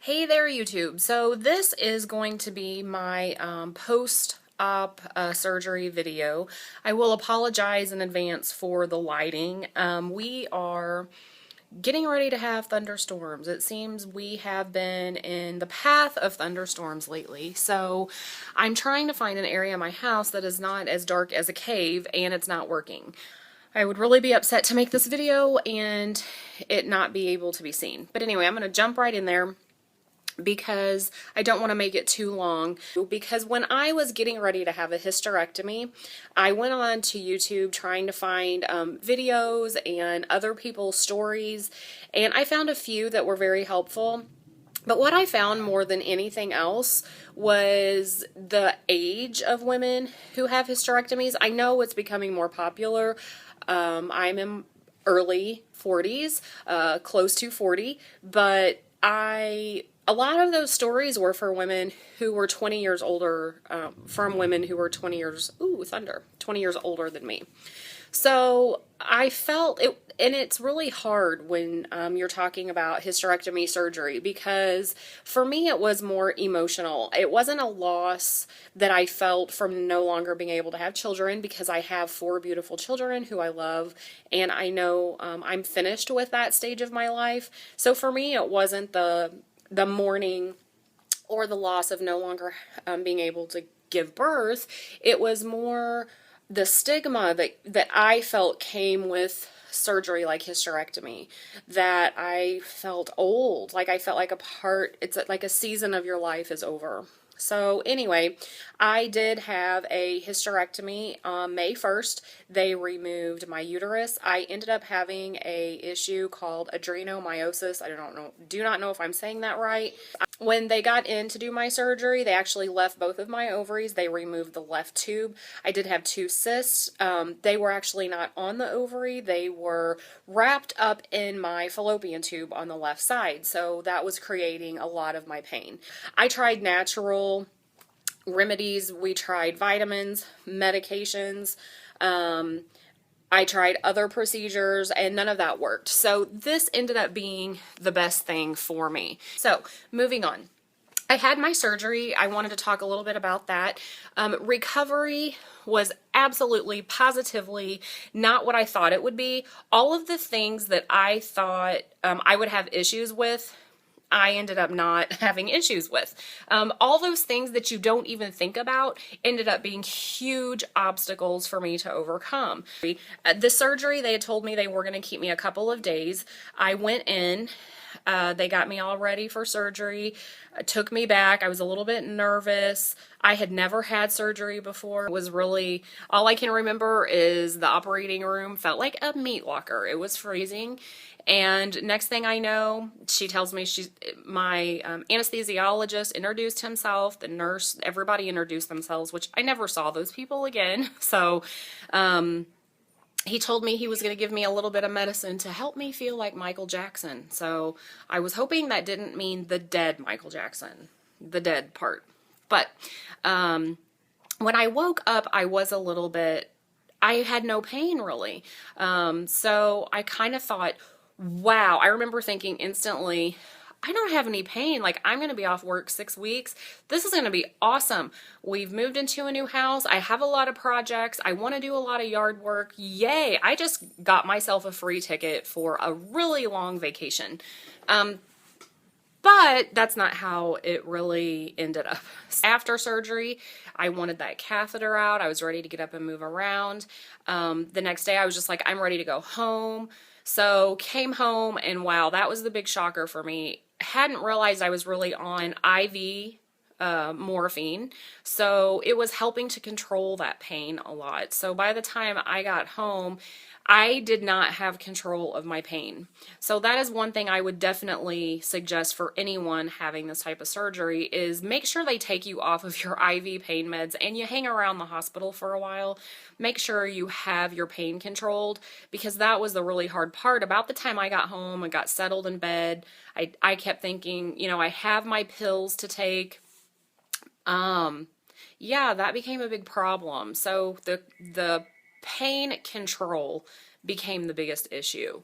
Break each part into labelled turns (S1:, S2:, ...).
S1: Hey there, YouTube. So this is going to be my post-op surgery video. I will apologize in advance for the lighting. We are getting ready to have thunderstorms. It seems we have been in the path of thunderstorms lately. So I'm trying to find an area in my house that is not as dark as a cave, and it's not working. I would really be upset to make this video and it not be able to be seen. But anyway, I'm going to jump right in there because I don't want to make it too long. Because when I was getting ready to have a hysterectomy, I went on to YouTube trying to find videos and other people's stories, and I found a few that were very helpful. But what I found more than anything else was the age of women who have hysterectomies. I know it's becoming more popular. I'm in early 40s, close to 40, but a lot of those stories were for women who were 20 years older, from women who were 20 years, 20 years older than me. So I felt it, and it's really hard when you're talking about hysterectomy surgery, because for me it was more emotional. It wasn't a loss that I felt from no longer being able to have children, because I have 4 beautiful children who I love, and I know I'm finished with that stage of my life. So for me it wasn't the mourning or the loss of no longer being able to give birth. It was more the stigma that I felt came with surgery like hysterectomy, that I felt old, like I felt like it's like a season of your life is over. So anyway, I did have a hysterectomy on May 1st. They removed my uterus. I ended up having a issue called adenomyosis. Do not know if I'm saying that right. When they got in to do my surgery, they actually left both of my ovaries. They removed the left tube. I did have 2 cysts. They were actually not on the ovary. They were wrapped up in my fallopian tube on the left side. So that was creating a lot of my pain. I tried natural remedies. We tried vitamins, medications. I tried other procedures, and none of that worked. So this ended up being the best thing for me. So moving on. I had my surgery. I wanted to talk a little bit about that. Recovery was absolutely, positively not what I thought it would be. All of the things that I thought I would have issues with, I ended up not having issues with. All those things that you don't even think about ended up being huge obstacles for me to overcome. The surgery, they had told me they were going to keep me a couple of days. I went in. They got me all ready for surgery, took me back. I was a little bit nervous. I had never had surgery before. It was really, all I can remember is the operating room felt like a meat locker. It was freezing. And next thing I know, she tells me my anesthesiologist introduced himself, the nurse, everybody introduced themselves, which I never saw those people again. So, he told me he was going to give me a little bit of medicine to help me feel like Michael Jackson. So I was hoping that didn't mean the dead Michael Jackson, the dead part. But when I woke up, I was a little bit, I had no pain really. So I kind of thought, wow, I remember thinking instantly, I don't have any pain. Like, I'm going to be off work 6 weeks. This is going to be awesome. We've moved into a new house. I have a lot of projects. I want to do a lot of yard work. Yay. I just got myself a free ticket for a really long vacation. But that's not how it really ended up. After surgery, I wanted that catheter out. I was ready to get up and move around. The next day I was just like, I'm ready to go home. So came home, and wow, that was the big shocker for me. Hadn't realized I was really on IV morphine, so it was helping to control that pain a lot. So by the time I got home, I did not have control of my pain. So that is one thing I would definitely suggest for anyone having this type of surgery, is make sure they take you off of your IV pain meds and you hang around the hospital for a while. Make sure you have your pain controlled, because that was the really hard part. About the time I got home and got settled in bed, I kept thinking, you know, I have my pills to take. Yeah, that became a big problem. So the pain control became the biggest issue.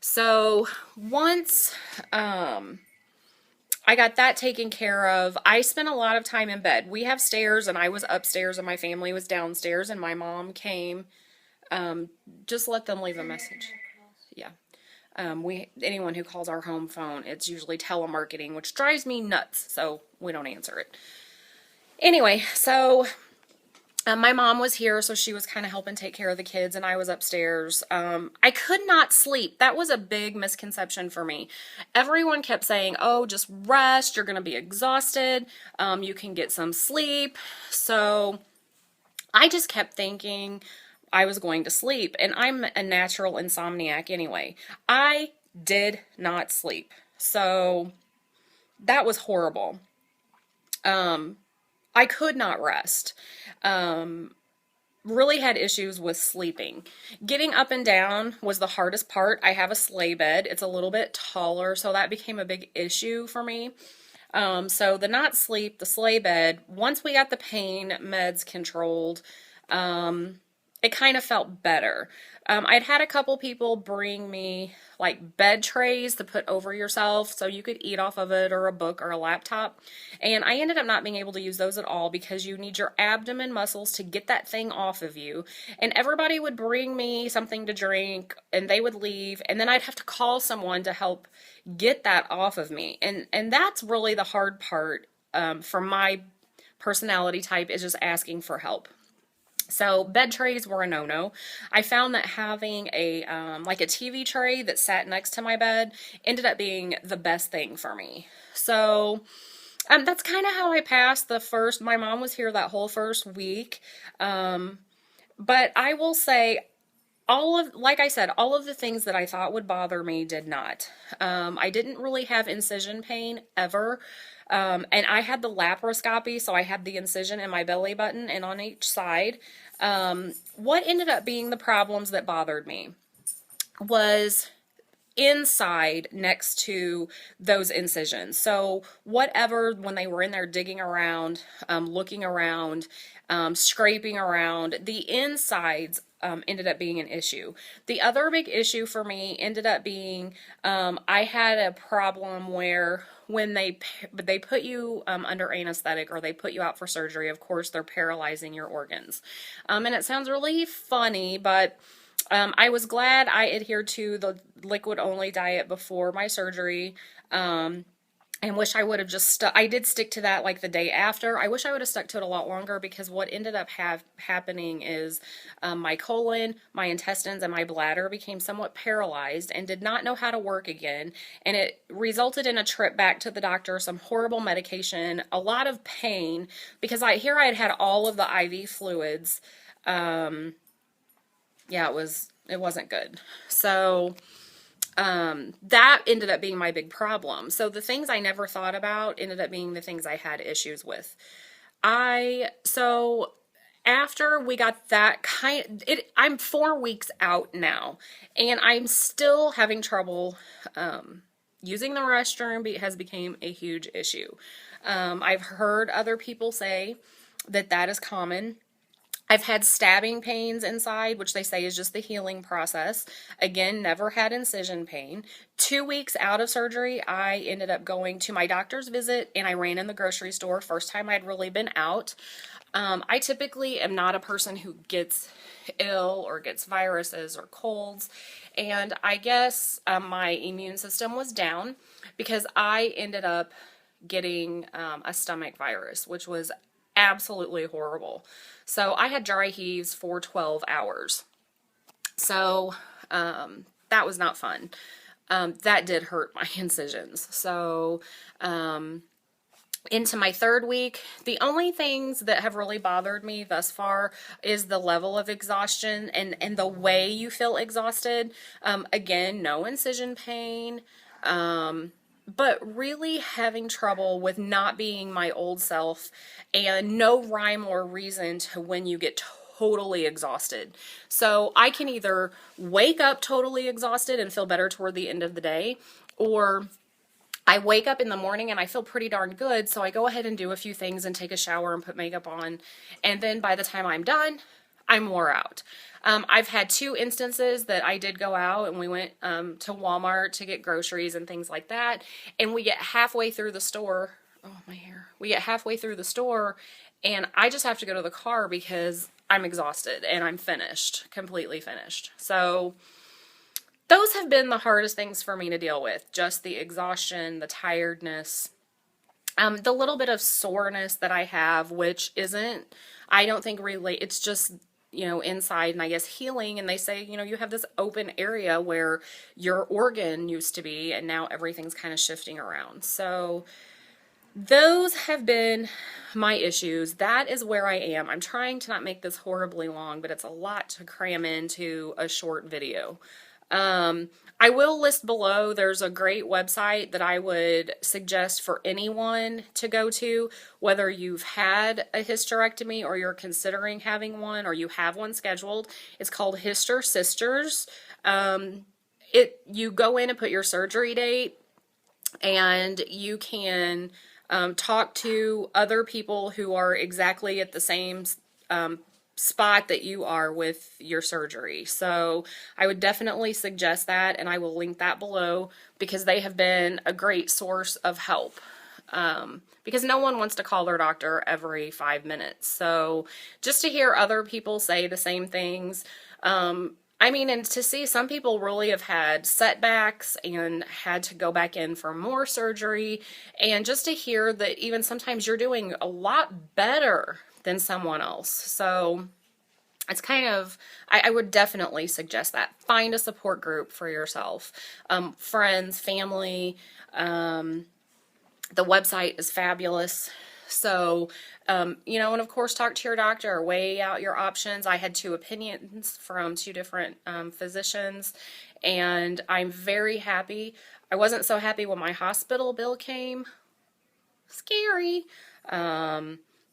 S1: So once I I got that taken care of. I spent a lot of time in bed. We have stairs, and I was upstairs, and my family was downstairs, and my mom came. Just let them leave a message. Yeah. Anyone who calls our home phone, it's usually telemarketing, which drives me nuts, so we don't answer it. Anyway, so my mom was here, so she was kind of helping take care of the kids, and I was upstairs. I could not sleep. That was a big misconception for me. Everyone kept saying, oh, just rest. You're going to be exhausted. You can get some sleep. So I just kept thinking I was going to sleep, and I'm a natural insomniac anyway. I did not sleep. So that was horrible. I could not rest. Really had issues with sleeping. Getting up and down was the hardest part. I have a sleigh bed. It's a little bit taller, so that became a big issue for me. So the not sleep, the sleigh bed, once we got the pain meds controlled, it kind of felt better. I'd had a couple people bring me like bed trays to put over yourself so you could eat off of it, or a book or a laptop. And I ended up not being able to use those at all because you need your abdomen muscles to get that thing off of you. And everybody would bring me something to drink and they would leave, and then I'd have to call someone to help get that off of me. And that's really the hard part for my personality type, is just asking for help. So bed trays were a no-no. I found that having a like a TV tray that sat next to my bed ended up being the best thing for me. So that's kind of how I passed my mom was here that whole first week. But I will say, like I said, all of the things that I thought would bother me did not. I didn't really have incision pain ever. And I had the laparoscopy, so I had the incision in my belly button and on each side. What ended up being the problems that bothered me was inside next to those incisions. So whatever, when they were in there digging around, looking around, scraping around, the insides ended up being an issue. The other big issue for me ended up being I had a problem where when they put you under anesthetic, or they put you out for surgery, of course they're paralyzing your organs. And it sounds really funny, but I was glad I adhered to the liquid only diet before my surgery. I wish I would have just I did stick to that like the day after. I wish I would have stuck to it a lot longer, because what ended up happening is my colon, my intestines, and my bladder became somewhat paralyzed and did not know how to work again. And it resulted in a trip back to the doctor, some horrible medication, a lot of pain, because I had all of the IV fluids. Yeah, it wasn't good. So that ended up being my big problem. So the things I never thought about ended up being the things I had issues with. So after we got that I'm 4 weeks out now, and I'm still having trouble using the restroom. It has become a huge issue. I've heard other people say that is common. I've had stabbing pains inside, which they say is just the healing process. Again, never had incision pain. 2 weeks out of surgery, I ended up going to my doctor's visit, and I ran in the grocery store. First time I'd really been out. I typically am not a person who gets ill or gets viruses or colds. And I guess my immune system was down, because I ended up getting a stomach virus, which was absolutely horrible. So I had dry heaves for 12 hours. So that was not fun. That did hurt my incisions. So into my 3rd week, the only things that have really bothered me thus far is the level of exhaustion and the way you feel exhausted. Again, no incision pain. But really having trouble with not being my old self, and no rhyme or reason to when you get totally exhausted. So I can either wake up totally exhausted and feel better toward the end of the day, or I wake up in the morning and I feel pretty darn good, so I go ahead and do a few things and take a shower and put makeup on, and then by the time I'm done, I'm wore out. I've had 2 instances that I did go out and we went to Walmart to get groceries and things like that. And we get halfway through the store. Oh, my hair. We get halfway through the store and I just have to go to the car because I'm exhausted and I'm finished, completely finished. So those have been the hardest things for me to deal with. Just the exhaustion, the tiredness, the little bit of soreness that I have, which isn't, I don't think really, it's just, inside and I guess healing. And they say, you have this open area where your organ used to be and now everything's kind of shifting around. So those have been my issues. That is where I am. I'm trying to not make this horribly long, but it's a lot to cram into a short video. I will list below, there's a great website that I would suggest for anyone to go to, whether you've had a hysterectomy or you're considering having one or you have one scheduled. It's called Hyster Sisters. You go in and put your surgery date, and you can talk to other people who are exactly at the same spot that you are with your surgery. So I would definitely suggest that, and I will link that below because they have been a great source of help. Because no one wants to call their doctor every 5 minutes. So just to hear other people say the same things, and to see some people really have had setbacks and had to go back in for more surgery, and just to hear that even sometimes you're doing a lot better than someone else. So it's kind of, I would definitely suggest that. Find a support group for yourself. Friends, family. The website is fabulous. So, and of course, talk to your doctor, weigh out your options. I had 2 opinions from 2 different physicians, and I'm very happy. I wasn't so happy when my hospital bill came. Scary.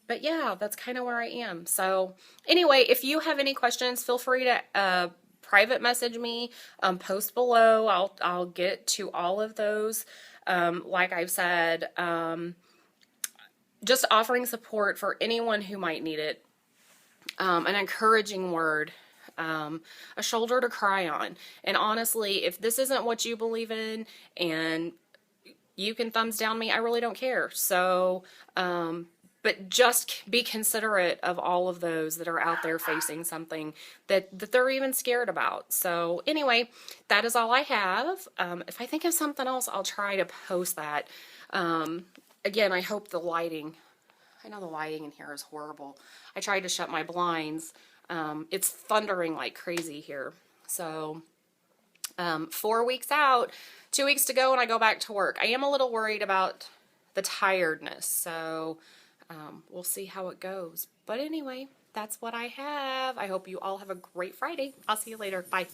S1: But yeah, that's kind of where I am. So anyway, if you have any questions, feel free to private message me, post below. I'll get to all of those. Like I've said, just offering support for anyone who might need it. An encouraging word, a shoulder to cry on. And honestly, if this isn't what you believe in and you can thumbs down me, I really don't care. So, but just be considerate of all of those that are out there facing something that they're even scared about. So anyway, that is all I have. If I think of something else, I'll try to post that. Again, I hope the lighting, I know the lighting in here is horrible. I tried to shut my blinds. It's thundering like crazy here. So 4 weeks out, 2 weeks to go and I go back to work. I am a little worried about the tiredness. So we'll see how it goes. But anyway, that's what I have. I hope you all have a great Friday. I'll see you later. Bye.